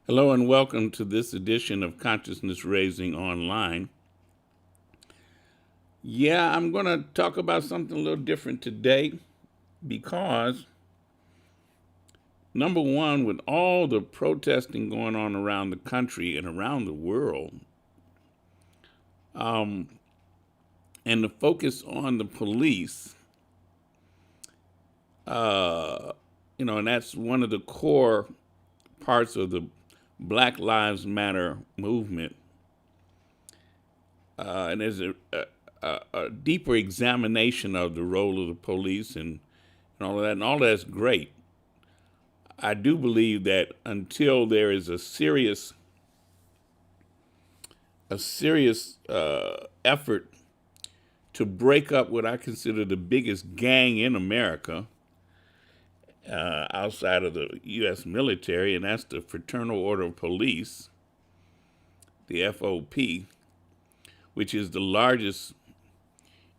Hello and welcome to this edition of Consciousness Raising Online. Yeah, I'm going to talk about something a little different today because, number one, with all the protesting going on around the country and around the world, and the focus on the police, and that's one of the core parts of the Black Lives Matter movement. And there's a deeper examination of the role of the police and all of that, and all that's great. I do believe that until there is a serious effort to break up what I consider the biggest gang in America, outside of the U.S. military, and that's the Fraternal Order of Police, the FOP, which is the largest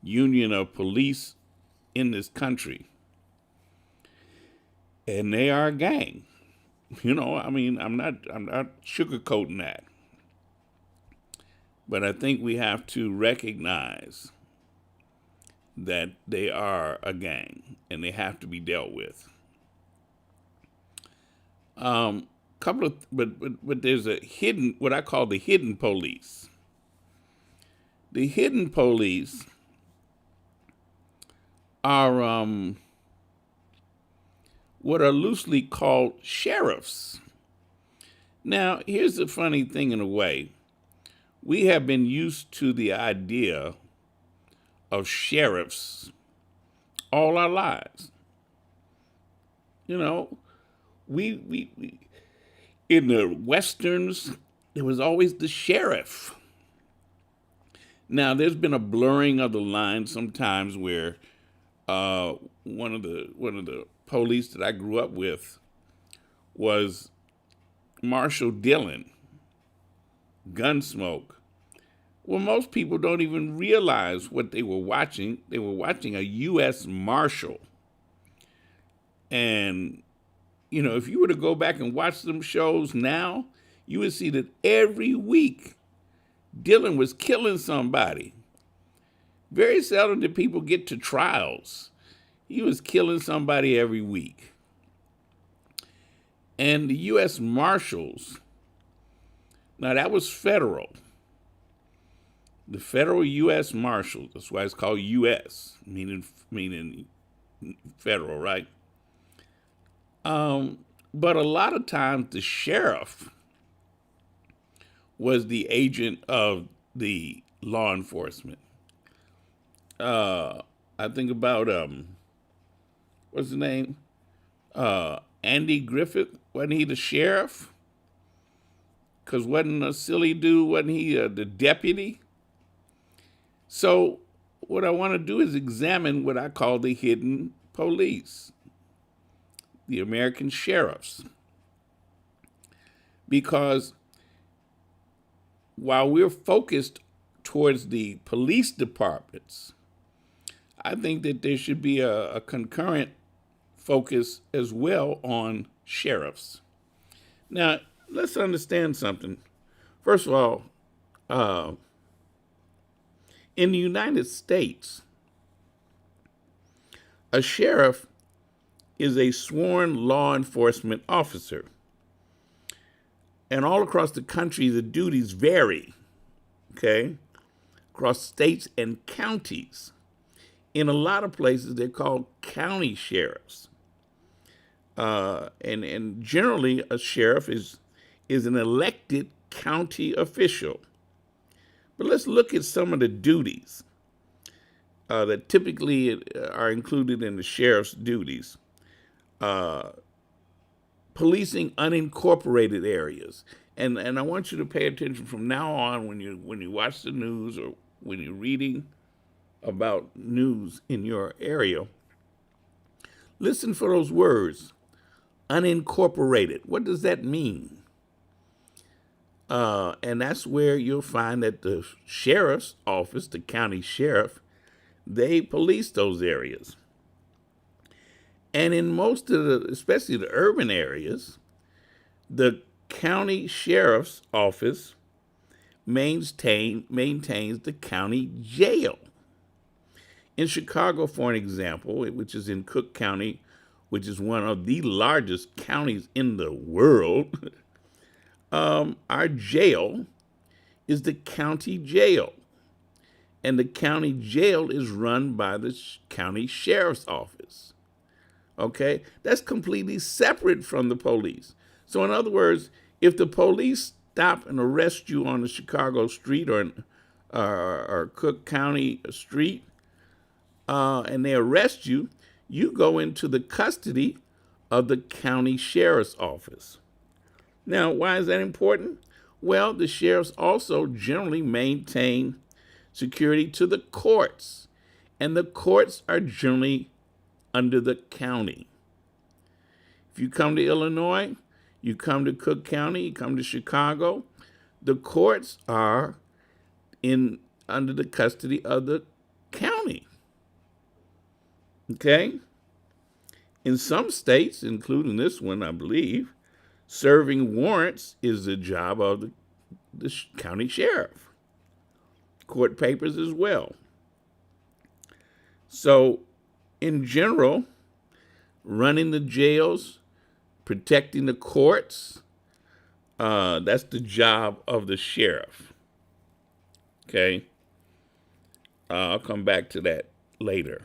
union of police in this country. And they are a gang. I'm not sugarcoating that. But I think we have to recognize that they are a gang and they have to be dealt with. But there's a hidden, what I call the hidden police. The hidden police are what are loosely called sheriffs. Now, here's the funny thing in a way. We have been used to the idea of sheriffs all our lives. We in the Westerns, there was always the sheriff. Now, there's been a blurring of the lines sometimes where one of the police that I grew up with was Marshal Dillon, Gunsmoke. Well, most people don't even realize what they were watching. They were watching a U.S. Marshal. And, if you were to go back and watch them shows now, you would see that every week Dillon was killing somebody. Very seldom did people get to trials. He was killing somebody every week. And the U.S. Marshals, now that was federal. The federal U.S. Marshals, that's why it's called U.S., meaning federal, right? But a lot of times the sheriff was the agent of the law enforcement. I think about what's his name? Andy Griffith. Wasn't he the sheriff? Because wasn't a silly dude, wasn't he the deputy? So what I want to do is examine what I call the hidden police, the American sheriffs. Because while we're focused towards the police departments, I think that there should be a concurrent focus as well on sheriffs. Now, let's understand something. First of all, in the United States, a sheriff is a sworn law enforcement officer. And all across the country, the duties vary, okay, across states and counties. In a lot of places, they're called county sheriffs. And generally, a sheriff is an elected county official. But let's look at some of the duties that typically are included in the sheriff's duties. Policing unincorporated areas. And I want you to pay attention from now on when you watch the news or when you're reading about news in your area. Listen for those words, unincorporated. What does that mean? And that's where you'll find that the sheriff's office, the county sheriff, they police those areas. And in most of especially the urban areas, the county sheriff's office maintains the county jail. In Chicago, for an example, which is in Cook County, which is one of the largest counties in the world, our jail is the county jail. And the county jail is run by the county sheriff's office. Okay? That's completely separate from the police. So in other words, if the police stop and arrest you on the Chicago street or Cook County street, and they arrest you, you go into the custody of the county sheriff's office. Now, why is that important? Well, the sheriffs also generally maintain security to the courts, and the courts are generally under the county. If you come to Illinois, you come to Cook County, you come to Chicago, the courts are under the custody of the county. Okay? In some states, including this one, I believe, serving warrants is the job of the county sheriff. Court papers as well. So, in general, running the jails, protecting the courts, that's the job of the sheriff. Okay? I'll come back to that later.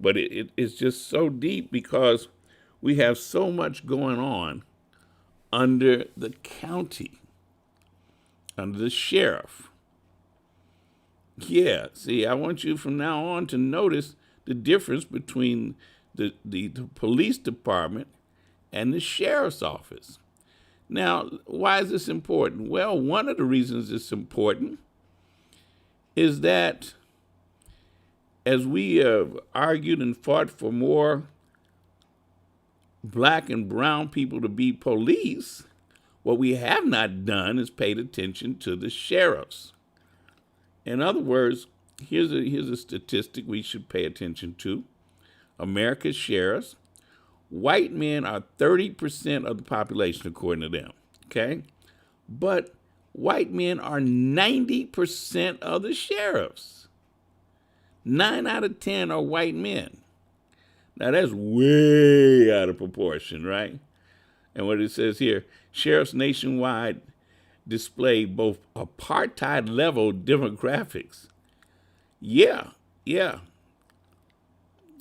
But it's just so deep because we have so much going on under the county, under the sheriff. Yeah, see, I want you from now on to notice the difference between the police department and the sheriff's office. Now, why is this important? Well, one of the reasons it's important is that as we have argued and fought for more black and brown people to be police, what we have not done is paid attention to the sheriffs. In other words, here's a statistic we should pay attention to. America's sheriffs, white men are 30% of the population, according to them, okay? But white men are 90% of the sheriffs. 9 out of 10 are white men. Now, that's way out of proportion, right? And what it says here, sheriffs nationwide display both apartheid-level demographics. Yeah.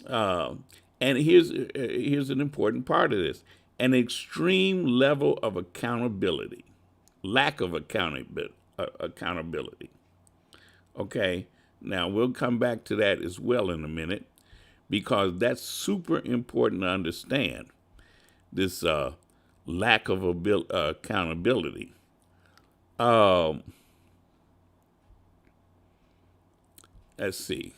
And here's an important part of this. An extreme level of accountability. Lack of accountability. Okay, now we'll come back to that as well in a minute because that's super important to understand, this lack of accountability. Let's see.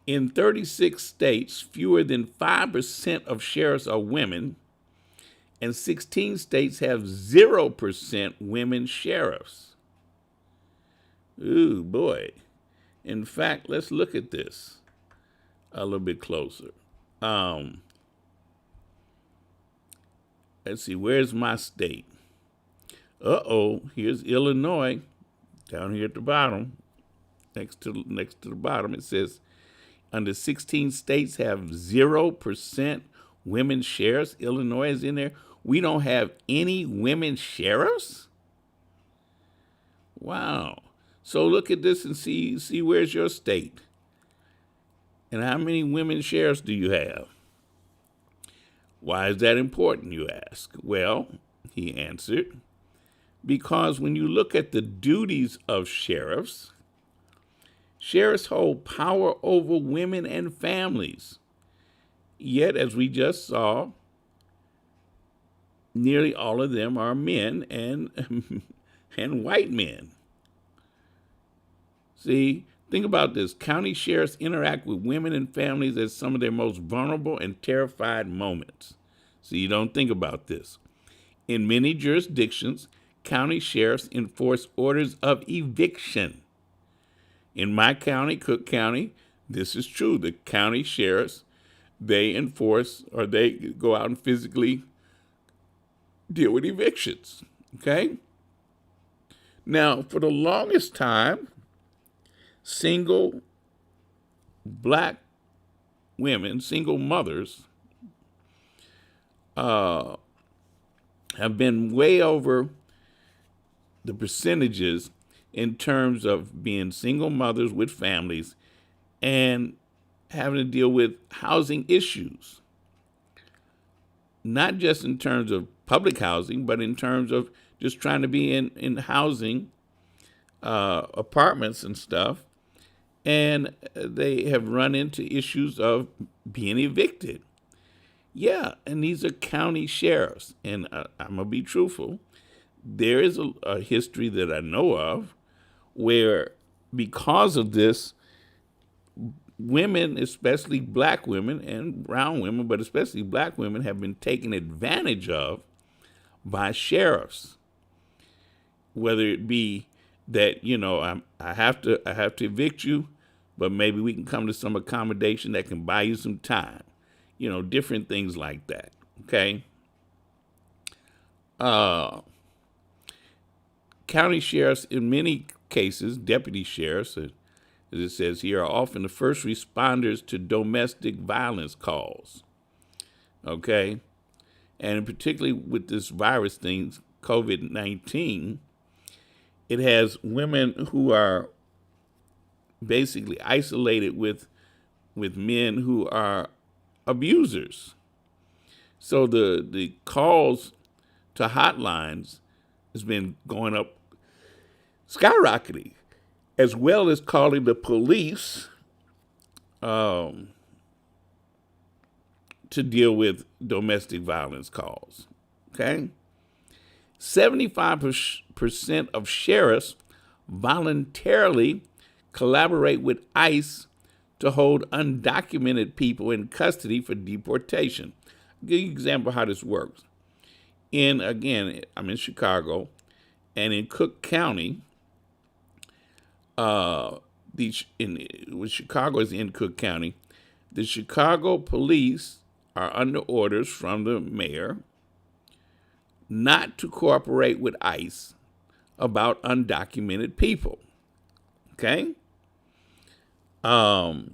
In 36 states, fewer than 5% of sheriffs are women, and 16 states have 0% women sheriffs. Ooh, boy. In fact, let's look at this a little bit closer. Let's see, where's my state? Here's Illinois, down here at the bottom, next to the bottom. It says, under 16 states have 0% women sheriffs. Illinois is in there. We don't have any women sheriffs? Wow. So look at this and see where's your state. And how many women sheriffs do you have? Why is that important, you ask? Well, he answered, because when you look at the duties of sheriffs, sheriffs hold power over women and families. Yet, as we just saw, nearly all of them are men and white men. See, think about this. County sheriffs interact with women and families at some of their most vulnerable and terrified moments. So you don't think about this. In many jurisdictions, county sheriffs enforce orders of eviction. In my county, Cook County, this is true. The county sheriffs, they enforce, or they go out and physically deal with evictions. Okay? Now, for the longest time, single black women, single mothers, have been way over the percentages in terms of being single mothers with families and having to deal with housing issues. Not just in terms of public housing, but in terms of just trying to be in housing, apartments and stuff. And they have run into issues of being evicted. Yeah, and these are county sheriffs. And I'm going to be truthful. There is a history that I know of where, because of this, women, especially black women and brown women, but especially black women, have been taken advantage of by sheriffs. Whether it be that, I have to evict you, but maybe we can come to some accommodation that can buy you some time. Different things like that. Okay. County sheriffs, in many cases, deputy sheriffs, as it says here, are often the first responders to domestic violence calls. Okay. And particularly with this virus thing, COVID-19, it has women who are basically isolated with men who are abusers. So the calls to hotlines has been going up, skyrocketing, as well as calling the police to deal with domestic violence calls. Okay? 75% of sheriffs voluntarily collaborate with ICE to hold undocumented people in custody for deportation. I'll give you an example of how this works. Again, I'm in Chicago, and in Cook County, Chicago is in Cook County, the Chicago police are under orders from the mayor not to cooperate with ICE about undocumented people. Okay? Because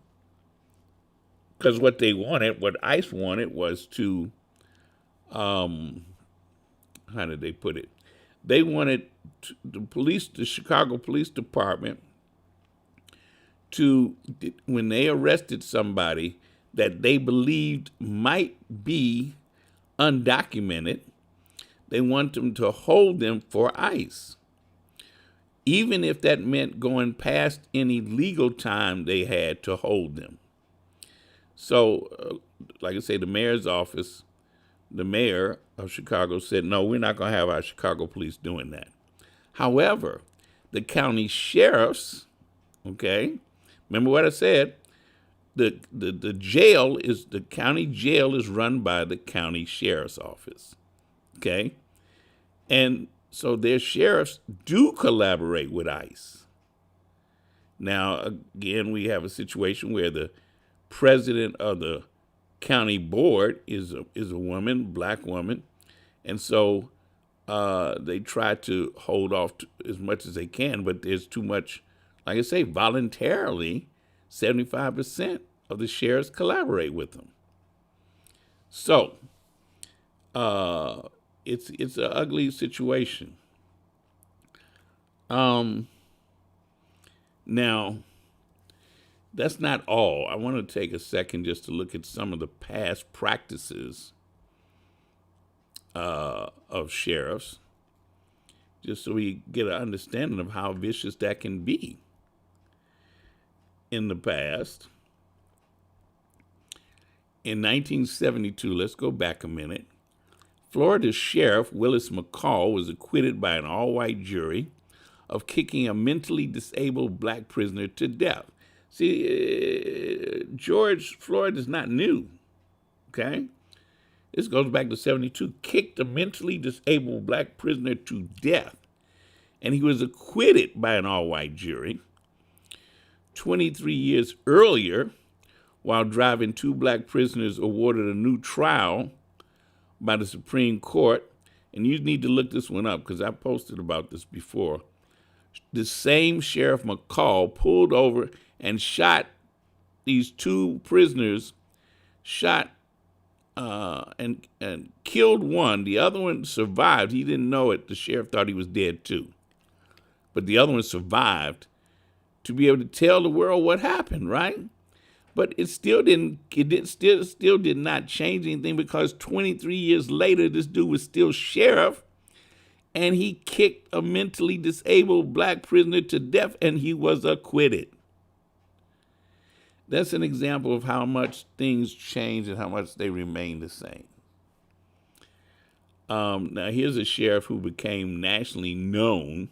what ICE wanted was to, how did they put it? They wanted the Chicago Police Department to, when they arrested somebody that they believed might be undocumented, they want them to hold them for ICE, even if that meant going past any legal time they had to hold them. So, like I say, the mayor's office, the mayor of Chicago said, no, we're not going to have our Chicago police doing that. However, the county sheriffs, okay, remember what I said, the county jail is run by the county sheriff's office, okay? And so their sheriffs do collaborate with ICE. Now, again, we have a situation where the president of the county board is a woman, black woman, and so they try to hold off as much as they can, but there's too much. Like I say, voluntarily, 75% of the sheriffs collaborate with them. So it's an ugly situation. Now, that's not all. I want to take a second just to look at some of the past practices of sheriffs, just so we get an understanding of how vicious that can be. In the past, in 1972, let's go back a minute, Florida Sheriff Willis McCall was acquitted by an all-white jury of kicking a mentally disabled black prisoner to death. See, George Floyd is not new, okay? This goes back to 72. Kicked a mentally disabled black prisoner to death, and he was acquitted by an all-white jury. 23 years earlier, while driving, two black prisoners awarded a new trial by the Supreme Court and you need to look this one up because I posted about this before. The same Sheriff McCall pulled over and shot these two prisoners, shot and killed one. The other one survived. He didn't know it. The sheriff thought he was dead too. But the other one survived to be able to tell the world what happened, right? But it still did not change anything, because 23 years later, this dude was still sheriff, and he kicked a mentally disabled black prisoner to death, and he was acquitted. That's an example of how much things change and how much they remain the same. Now, here's a sheriff who became nationally known,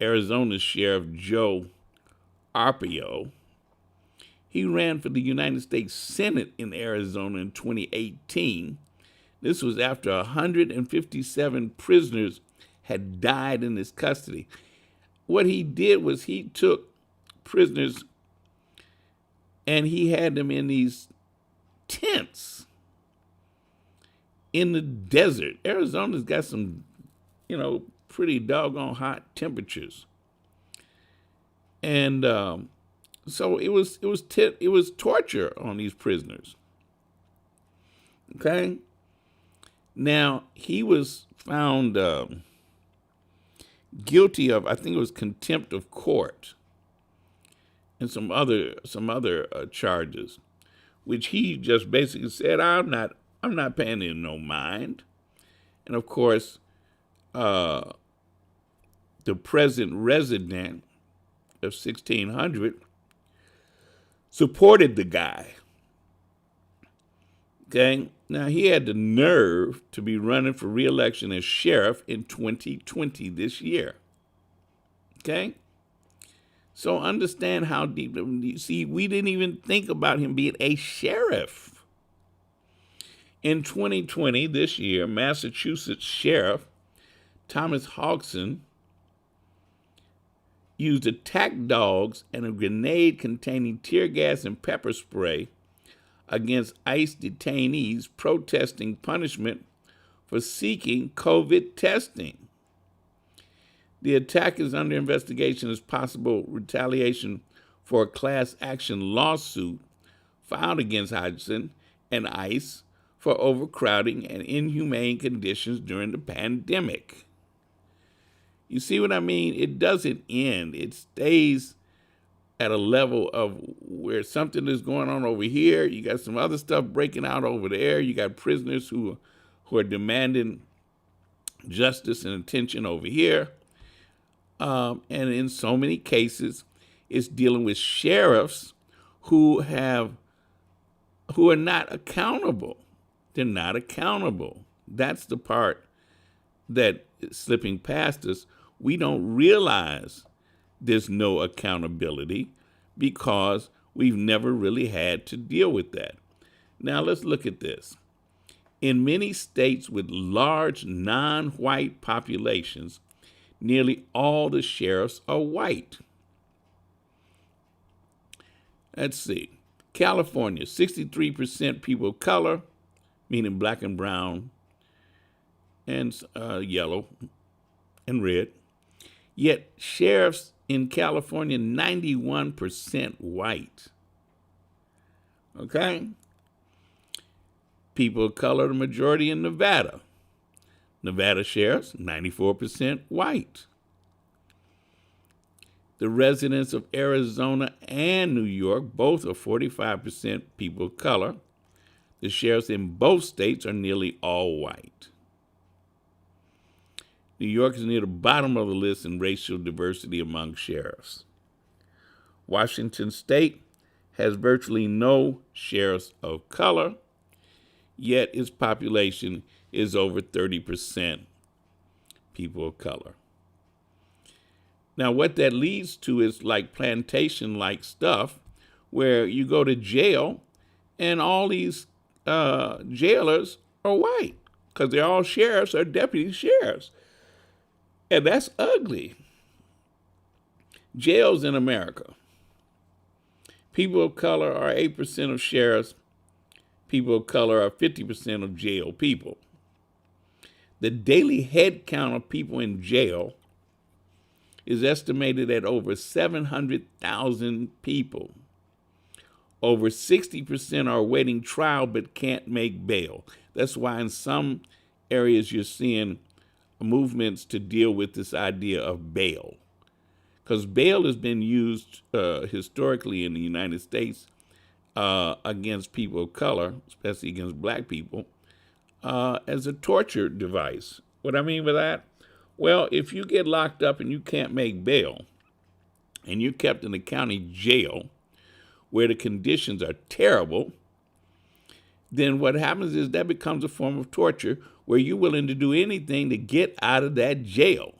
Arizona Sheriff Joe Arpaio. He ran for the United States Senate in Arizona in 2018. This was after 157 prisoners had died in his custody. What he did was he took prisoners and he had them in these tents in the desert. Arizona's got some, pretty doggone hot temperatures. And so it was torture on these prisoners. Okay? Now, he was found guilty of, I think it was contempt of court, and some other charges, which he just basically said, I'm not paying him no mind. And of course, the present resident of 1600 supported the guy. Okay, now he had the nerve to be running for re-election as sheriff in 2020 this year. Okay. So understand how deep. See, we didn't even think about him being a sheriff. In 2020, this year, Massachusetts Sheriff Thomas Hodgson used attack dogs and a grenade containing tear gas and pepper spray against ICE detainees protesting punishment for seeking COVID testing. The attack is under investigation as possible retaliation for a class action lawsuit filed against Hodgson and ICE for overcrowding and inhumane conditions during the pandemic. You see what I mean? It doesn't end. It stays at a level of where something is going on over here. You got some other stuff breaking out over there. You got prisoners who are demanding justice and attention over here. And in so many cases, it's dealing with sheriffs who are not accountable. They're not accountable. That's the part that is slipping past us. We don't realize there's no accountability because we've never really had to deal with that. Now let's look at this. In many states with large non-white populations, nearly all the sheriffs are white. Let's see. California, 63% people of color, meaning black and brown and yellow and red. Yet sheriffs in California, 91% white. Okay? People of color, the majority in Nevada. Nevada sheriffs, 94% white. The residents of Arizona and New York, both are 45% people of color. The sheriffs in both states are nearly all white. New York is near the bottom of the list in racial diversity among sheriffs. Washington State has virtually no sheriffs of color, yet its population is over 30% people of color. Now, what that leads to is like plantation-like stuff where you go to jail and all these jailers are white because they're all sheriffs or deputy sheriffs. And that's ugly. Jails in America. People of color are 8% of sheriffs. People of color are 50% of jail people. the daily head count of people in jail is estimated at over 700,000 people. Over 60% are awaiting trial but can't make bail. That's why in some areas you're seeing movements to deal with this idea of bail. Because bail has been used historically in the United States against people of color, especially against black people, as a torture device. What I mean by that? Well, if you get locked up and you can't make bail, and you're kept in the county jail where the conditions are terrible, then what happens is that becomes a form of torture where you're willing to do anything to get out of that jail,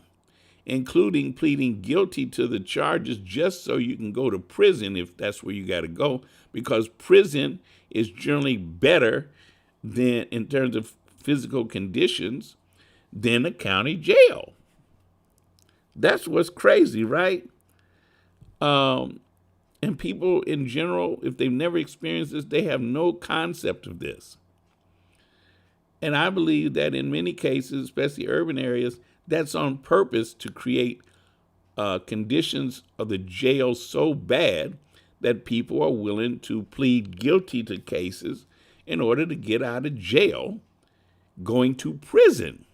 including pleading guilty to the charges just so you can go to prison if that's where you got to go, because prison is generally better than, in terms of physical conditions, than a county jail. That's what's crazy, right? And people in general, if they've never experienced this, they have no concept of this. And I believe that in many cases, especially urban areas, that's on purpose to create conditions of the jail so bad that people are willing to plead guilty to cases in order to get out of jail, going to prison.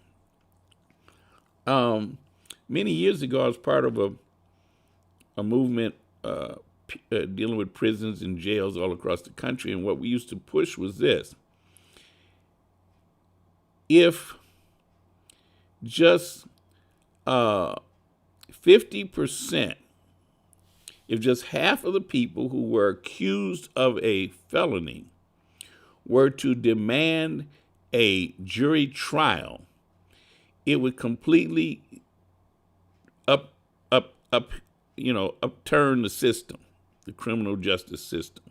Many years ago, I was part of a movement dealing with prisons and jails all across the country, and what we used to push was this. If just 50%, if just half of the people who were accused of a felony were to demand a jury trial, it would completely upturn the system, the criminal justice system.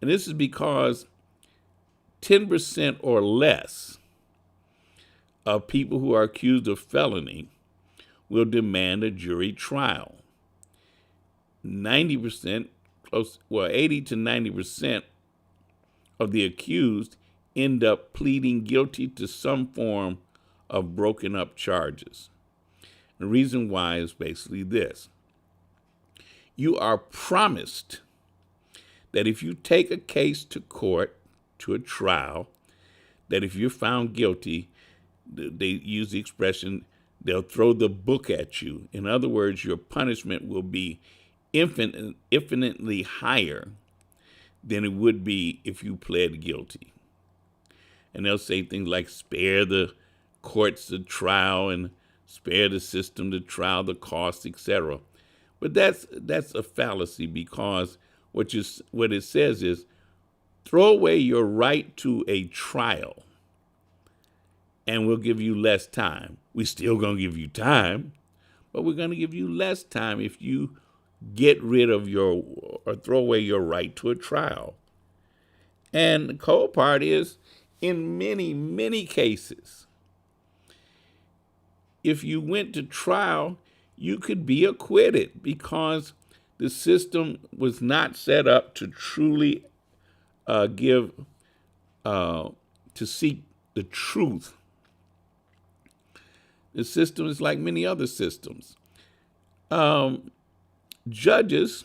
And this is because 10% or less of people who are accused of felony will demand a jury trial. 80 to 90% of the accused end up pleading guilty to some form of broken up charges. The reason why is basically this. You are promised that if you take a case to court, to a trial, that if you're found guilty, they use the expression, they'll throw the book at you. In other words, your punishment will be infinitely higher than it would be if you pled guilty. And they'll say things like spare the courts the trial and spare the system the trial, the costs, etc. But that's a fallacy, because what it says is throw away your right to a trial and we'll give you less time. We're still going to give you time, but we're going to give you less time if you get rid of or throw away your right to a trial. And the cold part is, in many, many cases, if you went to trial, you could be acquitted because the system was not set up to truly to seek the truth. The system is like many other systems. Judges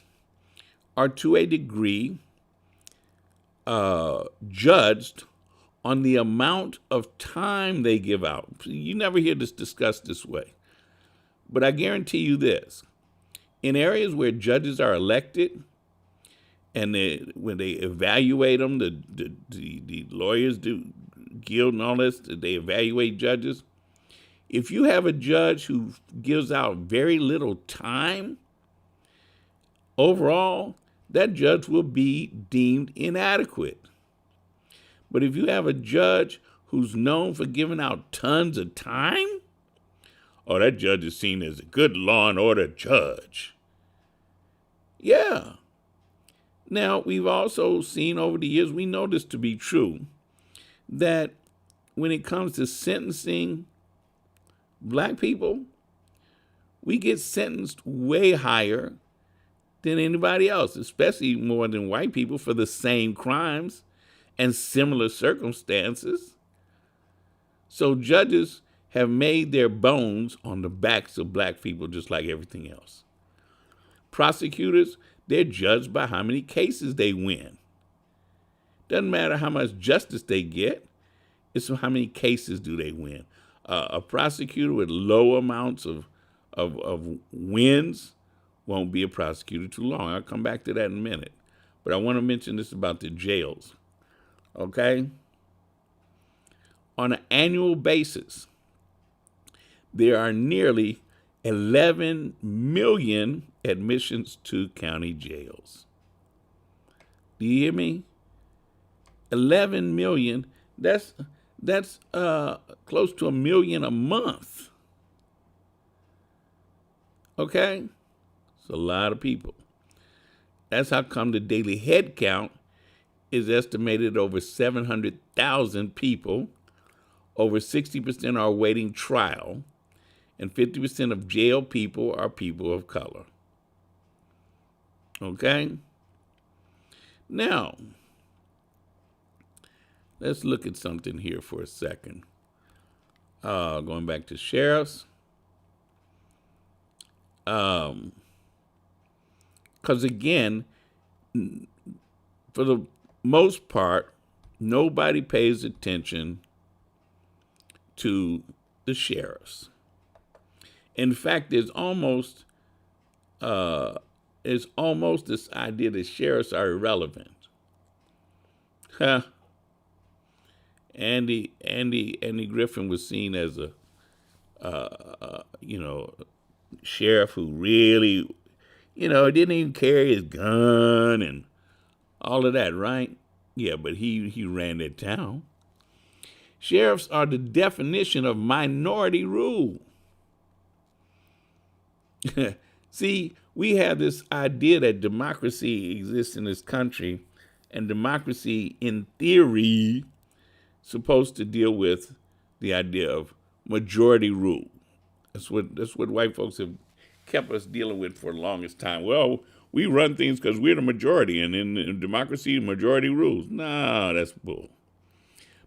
are to a degree judged on the amount of time they give out. You never hear this discussed this way. But I guarantee you this. In areas where judges are elected, and when they evaluate them, the lawyers guild and all this, they evaluate judges. If you have a judge who gives out very little time, overall, that judge will be deemed inadequate. But if you have a judge who's known for giving out tons of time, oh, that judge is seen as a good law and order judge. Yeah. Now, we've also seen over the years, we know this to be true, that when it comes to sentencing black people, we get sentenced way higher than anybody else, especially more than white people for the same crimes and similar circumstances. So judges have made their bones on the backs of black people just like everything else. Prosecutors, they're judged by how many cases they win. Doesn't matter how much justice they get, it's how many cases do they win. A prosecutor with low amounts of wins won't be a prosecutor too long. I'll come back to that in a minute. But I want to mention this about the jails. Okay? On an annual basis, there are nearly 11 million admissions to county jails. Do you hear me? 11 million. That's close to 1 million a month. Okay? It's a lot of people. That's how come the daily head count is estimated over 700,000 people. Over 60% are awaiting trial, and 50% of jail people are people of color. Okay? Now, let's look at something here for a second. Going back to sheriffs. Because again, for the most part, nobody pays attention to the sheriffs. In fact, there's almost this idea that sheriffs are irrelevant. Huh. Andy Griffin was seen as a sheriff who really, didn't even carry his gun and all of that, right? Yeah, but he ran that town. Sheriffs are the definition of minority rule. See, we have this idea that democracy exists in this country, and democracy, in theory, supposed to deal with the idea of majority rule. That's what white folks have kept us dealing with for the longest time. Well, we run things because we're the majority, and in democracy, majority rules. No, that's bull.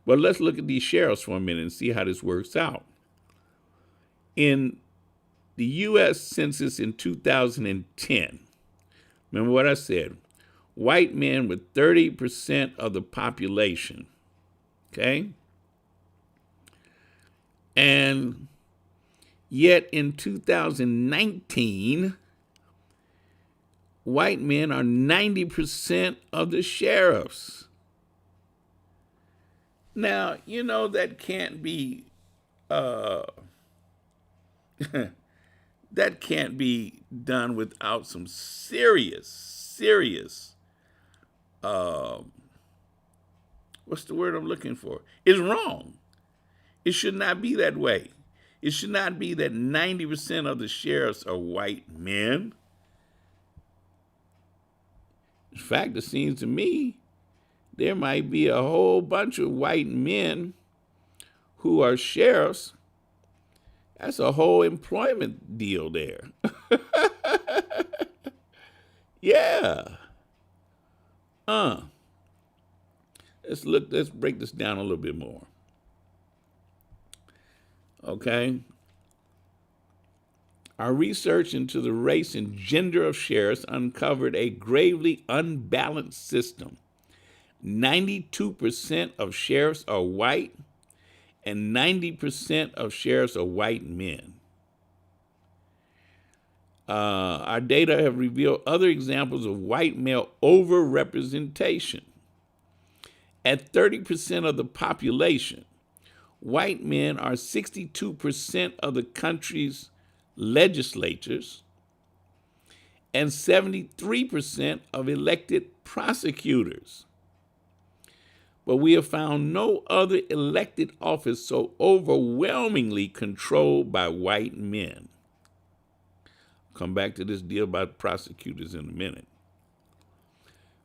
But let's look at these sheriffs for a minute and see how this works out. In the U.S. Census in 2010, remember what I said, white men were 30% of the population, okay? And yet in 2019, white men are 90% of the sheriffs. Now, that can't be that can't be done without some serious what's the word I'm looking for? It's wrong. It should not be that way. It should not be that 90% of the sheriffs are white men. In fact, it seems to me there might be a whole bunch of white men who are sheriffs. That's a whole employment deal there. Yeah. Let's break this down a little bit more. Okay. Our research into the race and gender of sheriffs uncovered a gravely unbalanced system. 92% of sheriffs are white, and 90% of sheriffs are white men. Our data have revealed other examples of white male overrepresentation. At 30% of the population, white men are 62% of the country's legislatures and 73% of elected prosecutors. But we have found no other elected office so overwhelmingly controlled by white men. I'll come back to this deal about prosecutors in a minute.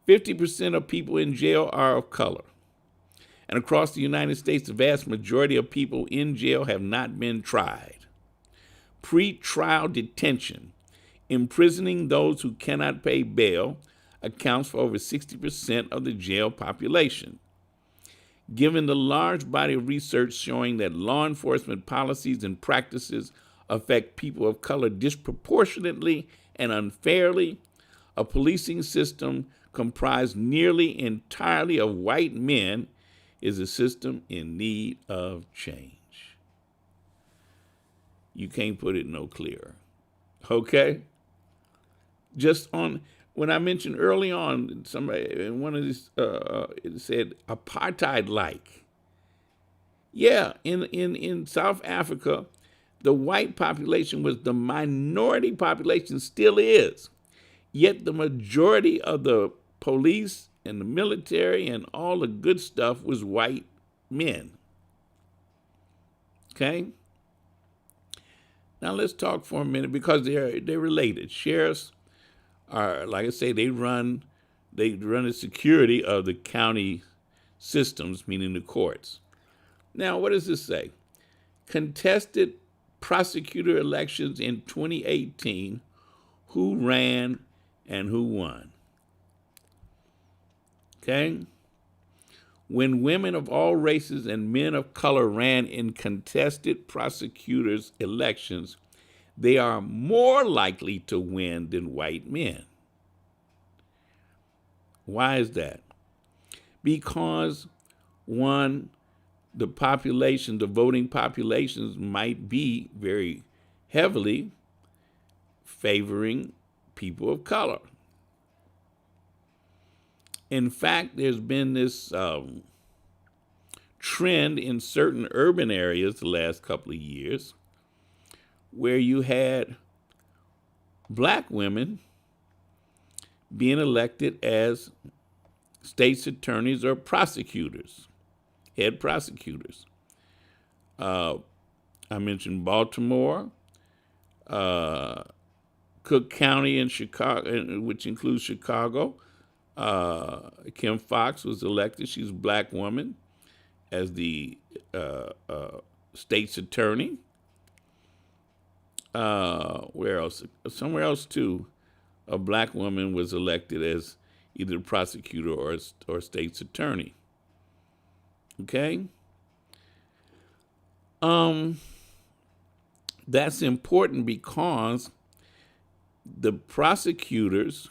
50% of people in jail are of color. And across the United States, the vast majority of people in jail have not been tried. Pre-trial detention, imprisoning those who cannot pay bail, accounts for over 60% of the jail population. Given the large body of research showing that law enforcement policies and practices affect people of color disproportionately and unfairly, a policing system comprised nearly entirely of white men is a system in need of change. You can't put it no clearer. Okay? Just on, when I mentioned early on, somebody in one of these it said apartheid-like. Yeah, in South Africa, the white population was the minority population, still is. Yet the majority of the police and the military and all the good stuff was white men. Okay? Now let's talk for a minute because they're related. Sheriffs are, like I say, they run the security of the county systems, meaning the courts. Now, what does this say? Contested prosecutor elections in 2018, who ran and who won? Okay? When women of all races and men of color ran in contested prosecutors' elections, they are more likely to win than white men. Why is that? Because, one, the population, the voting populations might be very heavily favoring people of color. In fact, there's been this trend in certain urban areas the last couple of years where you had black women being elected as state's attorneys or prosecutors, head prosecutors. I mentioned Baltimore, Cook County in Chicago, which includes Chicago. Kim Foxx was elected. She's a black woman as the state's attorney. Where else? Somewhere else too, a black woman was elected as either a prosecutor or state's attorney. Okay. That's important because the prosecutors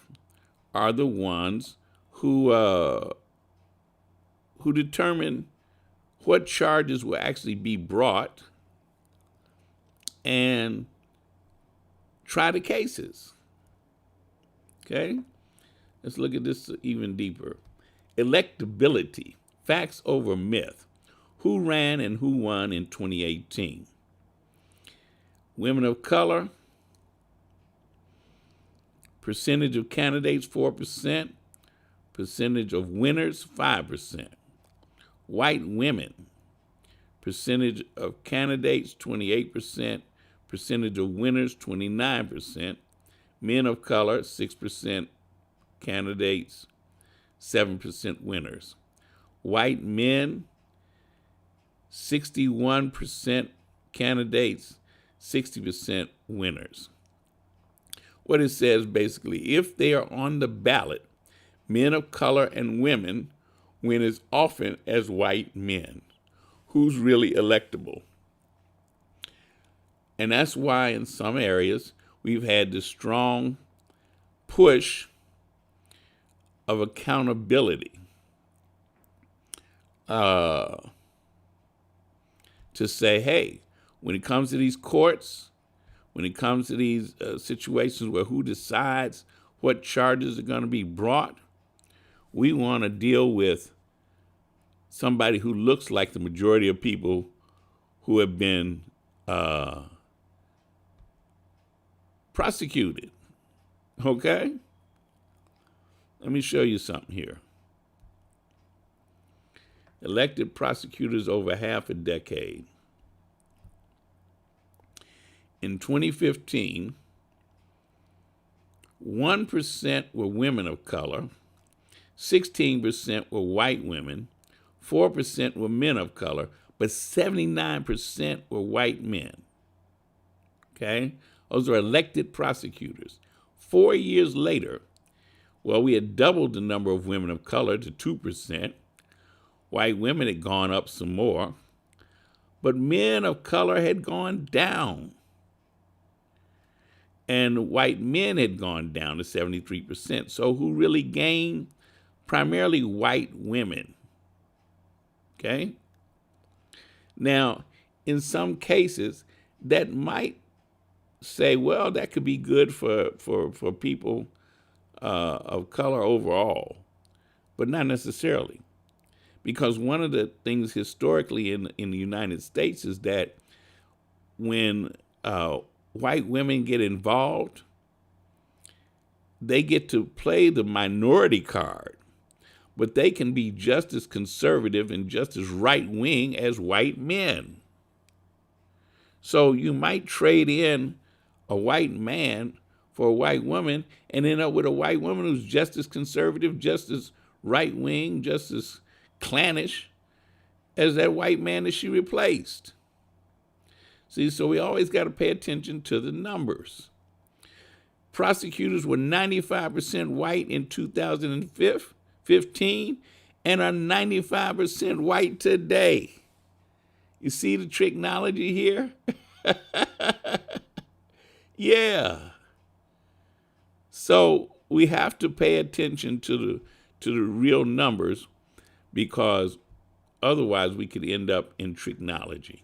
are the ones who determine what charges will actually be brought and try the cases. Okay? Let's look at this even deeper. Electability, facts over myth. Who ran and who won in 2018? Women of color, percentage of candidates 4%, percentage of winners 5%. White women, percentage of candidates 28%, percentage of winners 29%. Men of color 6% candidates, 7% winners. White men 61% candidates, 60% winners. What it says basically, if they are on the ballot, men of color and women win as often as white men. Who's really electable? And that's why in some areas we've had this strong push of accountability to say, hey, when it comes to these courts, when it comes to these situations where who decides what charges are going to be brought, we want to deal with somebody who looks like the majority of people who have been prosecuted. Okay? Let me show you something here. Elected prosecutors over half a decade. In 2015, 1% were women of color, 16% were white women, 4% were men of color, but 79% were white men. Okay? Those are elected prosecutors. 4 years later, well, we had doubled the number of women of color to 2%. White women had gone up some more, but men of color had gone down. And white men had gone down to 73%. So who really gained? Primarily white women. Okay? Now, in some cases, that might say, well, that could be good for people of color overall, but not necessarily. Because one of the things historically in the United States is that when white women get involved, they get to play the minority card, but they can be just as conservative and just as right-wing as white men. So you might trade in a white man for a white woman and end up with a white woman who's just as conservative, just as right-wing, just as clannish as that white man that she replaced. See, so we always got to pay attention to the numbers. Prosecutors were 95% white in 2015 and are 95% white today. You see the technology here? Yeah. So we have to pay attention to the real numbers, because otherwise we could end up in technology.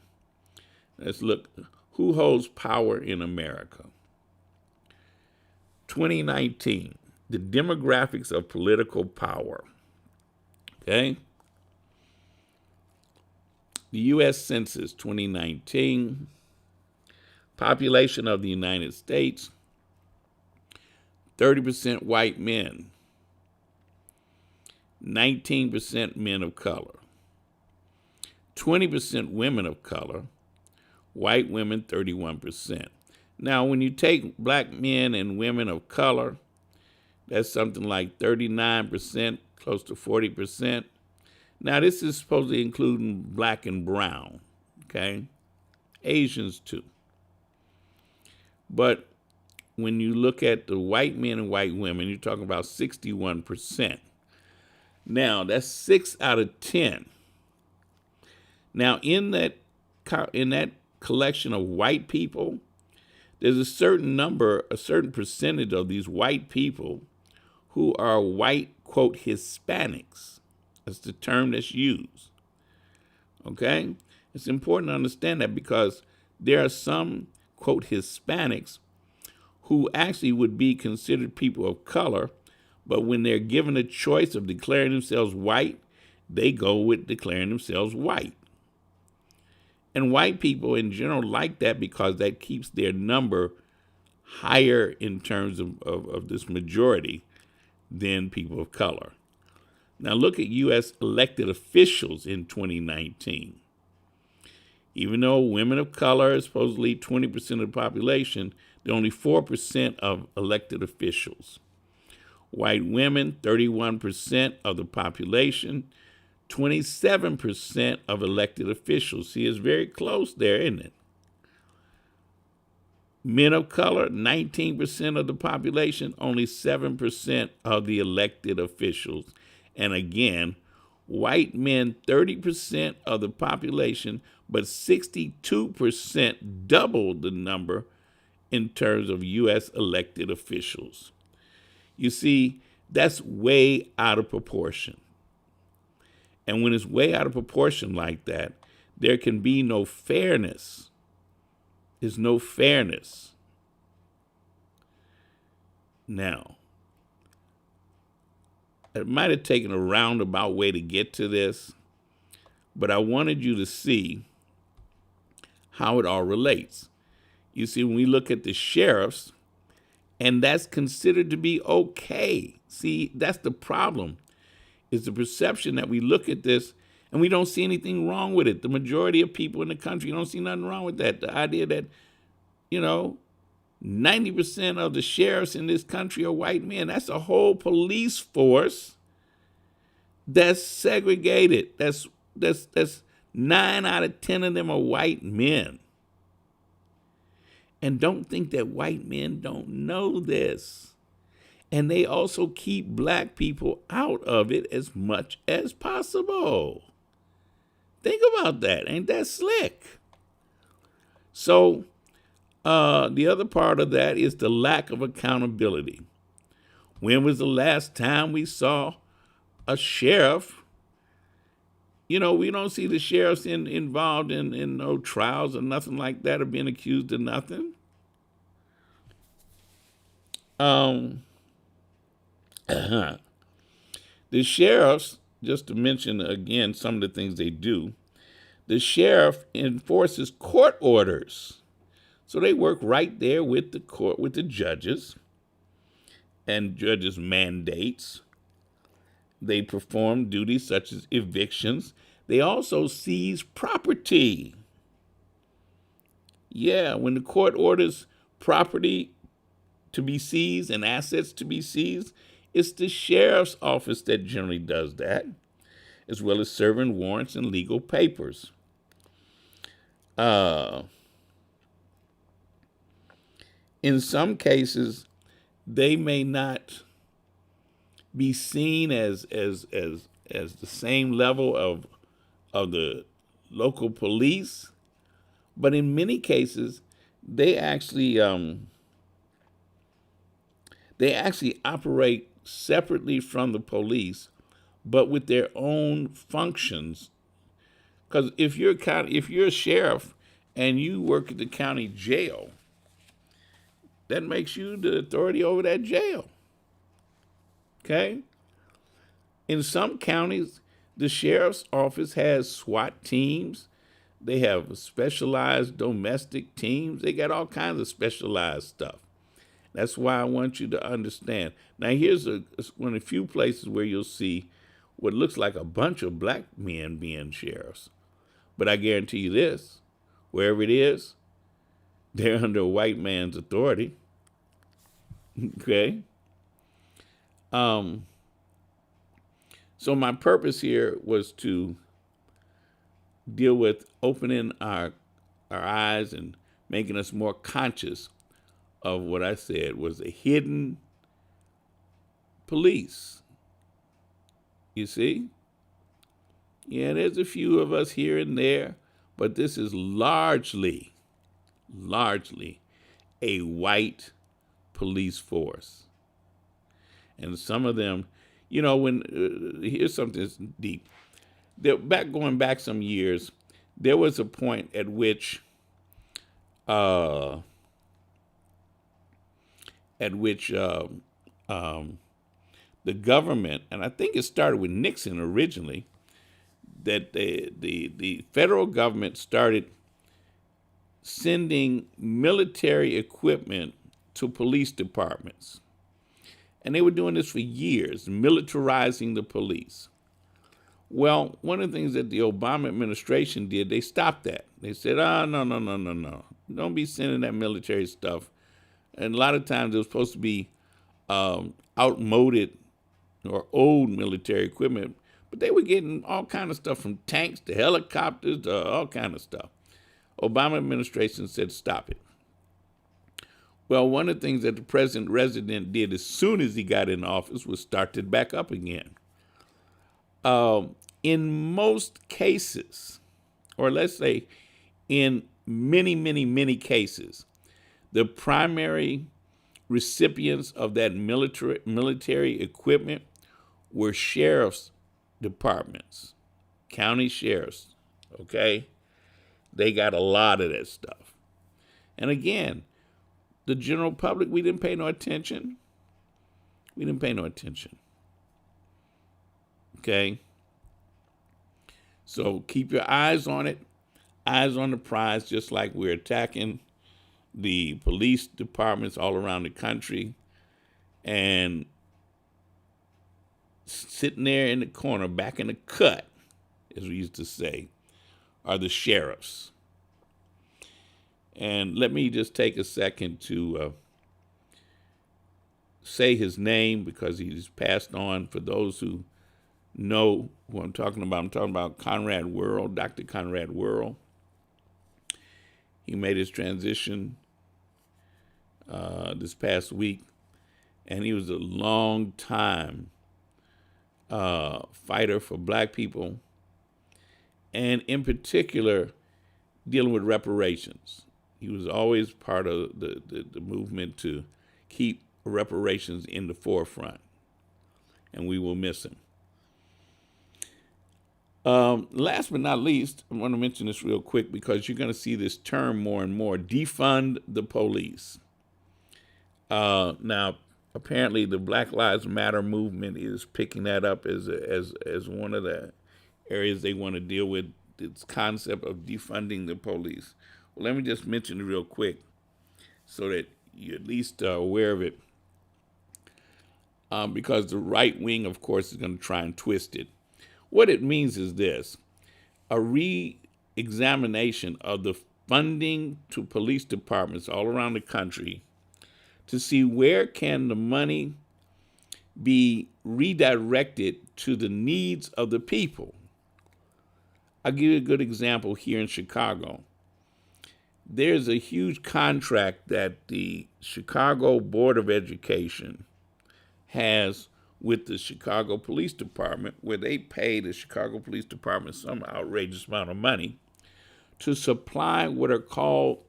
Let's look. Who holds power in America? 2019, the demographics of political power. Okay? The U.S. Census 2019, population of the United States, 30% white men, 19% men of color, 20% women of color, white women 31%. Now, when you take black men and women of color, that's something like 39%, close to 40%. Now, this is supposedly including black and brown, okay? Asians too. But when you look at the white men and white women, you're talking about 61%. Now, that's 6 out of 10. Now, in that collection of white people, there's a certain percentage of these white people who are white, quote, Hispanics. That's the term that's used. Okay? It's important to understand that, because there are some, quote, Hispanics who actually would be considered people of color, but when they're given a choice of declaring themselves white, they go with declaring themselves white. And white people in general like that, because that keeps their number higher in terms of this majority than people of color. Now look at U.S. elected officials in 2019. Even though women of color are supposedly 20% of the population, they're only 4% of elected officials. White women, 31% of the population, 27% of elected officials. See, it's very close there, isn't it? Men of color, 19% of the population, only 7% of the elected officials. And again, white men, 30% of the population, but 62%, double the number in terms of U.S. elected officials. You see, that's way out of proportion. And when it's way out of proportion like that, there can be no fairness. There's no fairness. Now, it might have taken a roundabout way to get to this, but I wanted you to see how it all relates. You see, when we look at the sheriffs, and that's considered to be okay. See, that's the problem, is the perception that we look at this and we don't see anything wrong with it. The majority of people in the country don't see nothing wrong with that. The idea that, 90% of the sheriffs in this country are white men. That's a whole police force that's segregated. That's 9 out of 10 of them are white men. And don't think that white men don't know this. And they also keep black people out of it as much as possible. Think about that. Ain't that slick? So the other part of that is the lack of accountability. When was the last time we saw a sheriff? You know, we don't see the sheriffs involved in no trials or nothing like that, or being accused of nothing. The sheriffs, just to mention again some of the things they do, the sheriff enforces court orders. So they work right there with the court, with the judges, and judges' mandates. They perform duties such as evictions. They also seize property. Yeah, when the court orders property to be seized and assets to be seized, it's the sheriff's office that generally does that, as well as serving warrants and legal papers. In some cases, they may not be seen as the same level of the local police, but in many cases, they actually operate separately from the police, but with their own functions. Because if you're a sheriff and you work at the county jail, that makes you the authority over that jail. Okay? In some counties, the sheriff's office has SWAT teams. They have specialized domestic teams. They got all kinds of specialized stuff. That's why I want you to understand. Now, here's one of the few places where you'll see what looks like a bunch of black men being sheriffs. But I guarantee you this, wherever it is, they're under a white man's authority. Okay? So my purpose here was to deal with opening our eyes and making us more conscious of what I said was a hidden police. You see? Yeah, there's a few of us here and there, but this is largely a white police force. And some of them, you know, here's something that's deep. Going back some years, there was a point at which the government, and I think it started with Nixon originally, that the federal government started sending military equipment to police departments. And they were doing this for years, militarizing the police. Well, one of the things that the Obama administration did, they stopped that. They said, no. Don't be sending that military stuff. And a lot of times it was supposed to be outmoded or old military equipment, but they were getting all kind of stuff, from tanks to helicopters to all kind of stuff. Obama administration said, stop it. Well, one of the things that the president did as soon as he got in office was start it back up again. In most cases, or let's say in many cases, the primary recipients of that military equipment were sheriff's departments, county sheriffs, okay? They got a lot of that stuff. And again, the general public, we didn't pay no attention. Okay? So keep your eyes on it, eyes on the prize, just like we're attacking the police departments all around the country. And sitting there in the corner, back in the cut, as we used to say, are the sheriffs. And let me just take a second to say his name, because he's passed on. For those who know who I'm talking about Conrad Worrell, Dr. Conrad Worrell. He made his transition this past week, and he was a long time fighter for black people. and in particular, dealing with reparations. He was always part of the movement to keep reparations in the forefront, and we will miss him. Last but not least, I want to mention this real quick because you're going to see this term more and more: defund the police. Now, apparently, the Black Lives Matter movement is picking that up as one of the areas they want to deal with. This concept of defunding the police. Well, let me just mention it real quick so that you at least are aware of it. Because the right wing, of course, is going to try and twist it. What it means is this: a re-examination of the funding to police departments all around the country to see where can the money be redirected to the needs of the people. I'll give you a good example here in Chicago. There's a huge contract that the Chicago Board of Education has with the Chicago Police Department, where they pay the Chicago Police Department some outrageous amount of money to supply what are called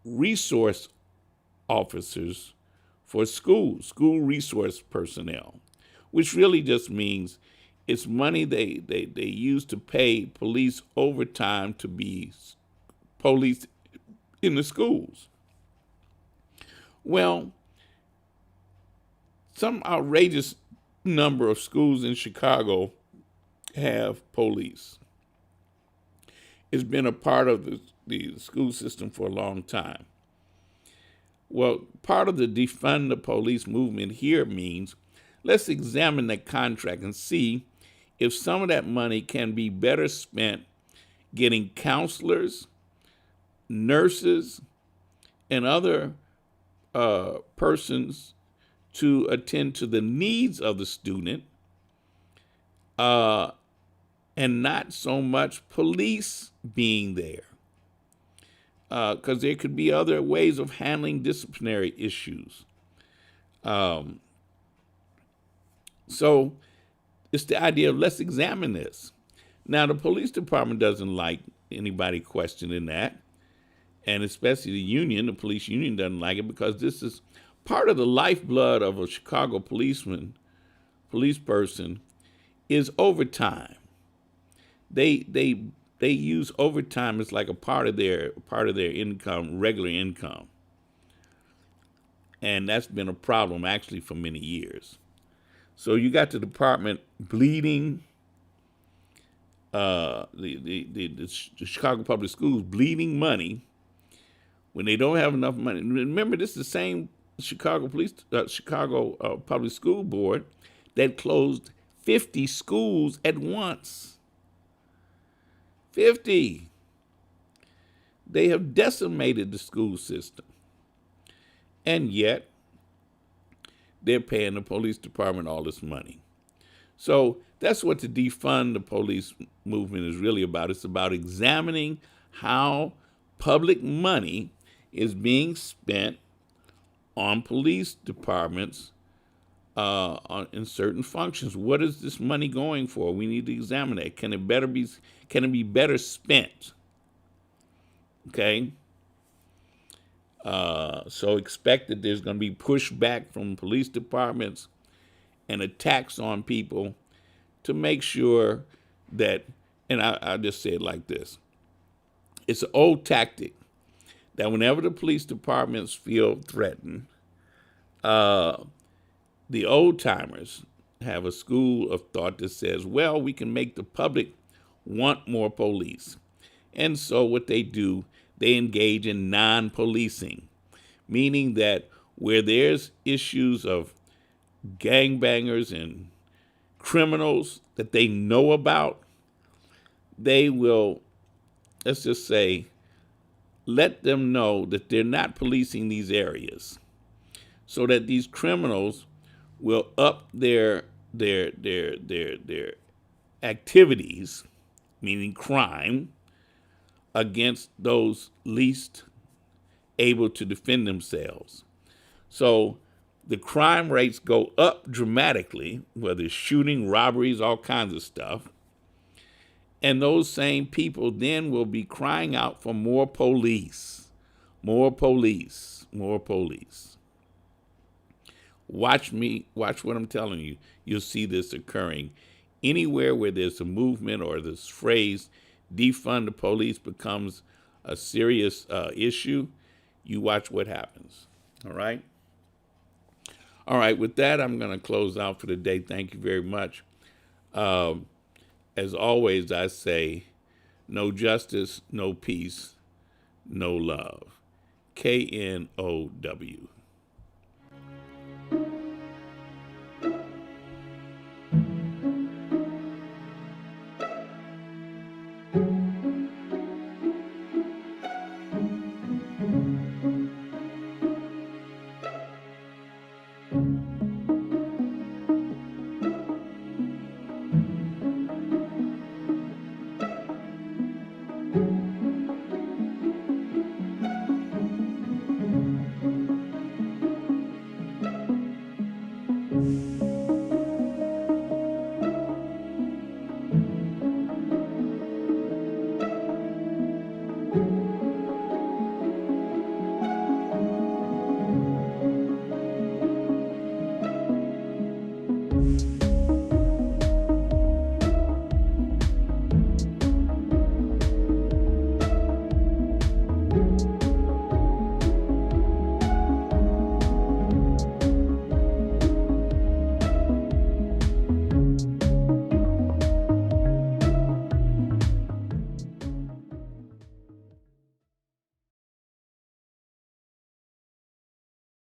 resource officers for school resource personnel, which really just means it's money they use to pay police overtime to be police in the schools. Well, some outrageous number of schools in Chicago have police. It's been a part of the school system for a long time. Well, part of the defund the police movement here means let's examine that contract and see if some of that money can be better spent getting counselors, nurses, and other persons to attend to the needs of the student, and not so much police being there. Because there could be other ways of handling disciplinary issues. So it's the idea of let's examine this. Now, the police department doesn't like anybody questioning that, and especially the police union doesn't like it because this is part of the lifeblood of a Chicago police person is overtime. They use overtime as like a part of their income, regular income. And that's been a problem actually for many years. So you got the department bleeding, the Chicago Public Schools bleeding money when they don't have enough money. Remember, this is the same Chicago Public School Board that closed 50 schools at once. 50. They have decimated the school system. And yet, they're paying the police department all this money. So that's what the defund the police movement is really about. It's about examining how public money is being spent on police departments in certain functions. What is this money going for? We need to examine that. Can it be better spent? Okay. So expect that there's going to be pushback from police departments and attacks on people to make sure that, and I'll just say it like this. It's an old tactic that whenever the police departments feel threatened, the old timers have a school of thought that says, well, we can make the public want more police. And so what they do, they engage in non-policing, meaning that where there's issues of gangbangers and criminals that they know about, they will, let's just say, let them know that they're not policing these areas so that these criminals will up their activities, meaning crime, against those least able to defend themselves. So the crime rates go up dramatically, whether it's shooting, robberies, all kinds of stuff. And those same people then will be crying out for more police, more police, more police. Watch what I'm telling you. You'll see this occurring. Anywhere where there's a movement or this phrase, defund the police, becomes a serious issue, you watch what happens. All right? All right, with that, I'm going to close out for the day. Thank you very much. As always, I say, no justice, no peace, no love. KNOW.